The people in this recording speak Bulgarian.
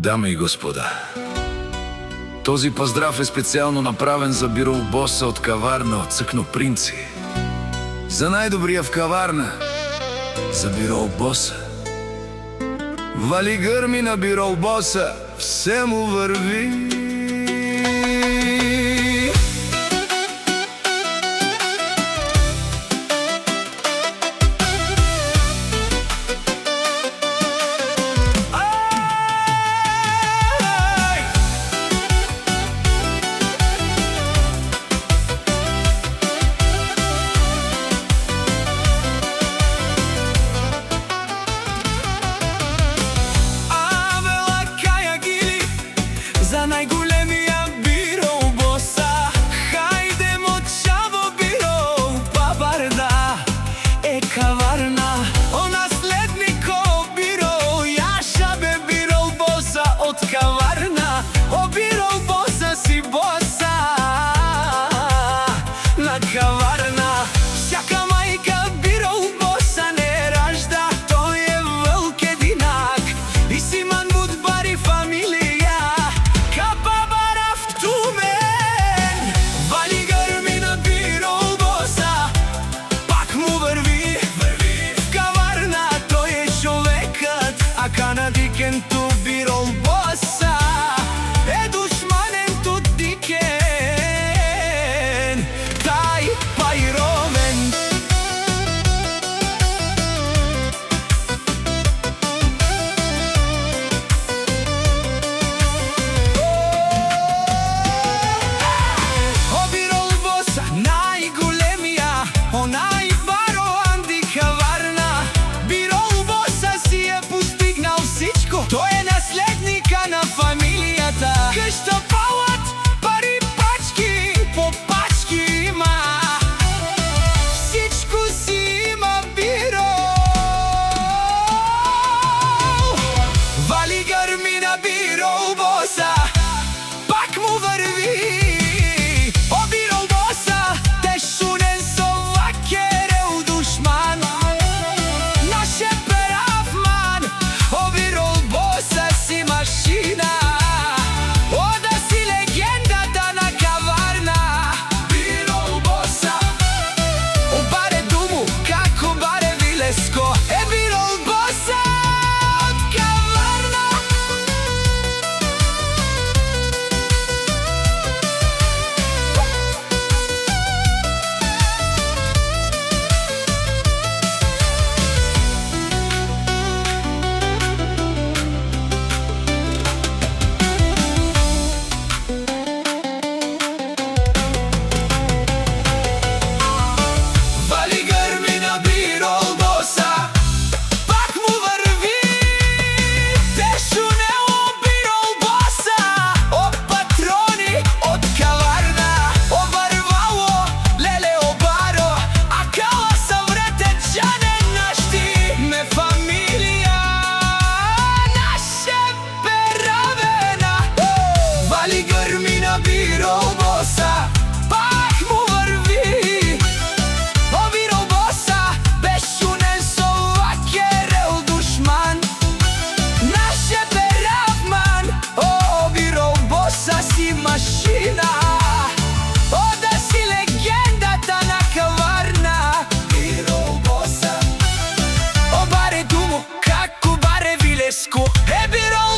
Дами и господа, този поздрав е специално направен за биролбоса от каварна от Цъкнопринци. За най-добрия в каварна, за биролбоса. Вали гърми на биролбоса, все му върви. За най-големия биролбоса, хайде мочаво бирол, бабарда е каварна. О наследнико бирол, яша бе биролбоса от каварна. О биролбоса си боса на каварна. Всяка майка биролбоса не ражда, той е вълк единак и си манбут бари фамилия. Канадикенто биролбоса е душманенто дикен, taj пайровен. О биролбоса, най-големия, о най-баро Анди каварна. Биролбоса си е постигнал всичко, той е наследника на фамилията. Къща, палат, пари, пачки, по пачки има. Всичко си има бирол. Вали гърми на биролбоса, пак му върви. О биролбоса, те шунен со вакерел душман. Наше перавман, о биролбоса си машина. О да си легендата на каварна. Биролбоса, о баре думу, како баре вилеско, е биролбоса от каварна. Вали гърми на биролбоса, пак му върви. Те шунело биролбоса, о патрони от каварна. О барвало, леле о баро, а кала съврете джане нашти. Ме фамилия, наше перавена. Вали гърми на биролбоса, пак му върви. О биролбоса, бе шунен со вакерел душман. Наше перавман, о биролбоса си машина. О да си легендата на каварна. Биролбоса, о баре думу, како баре вилеско, е бирол.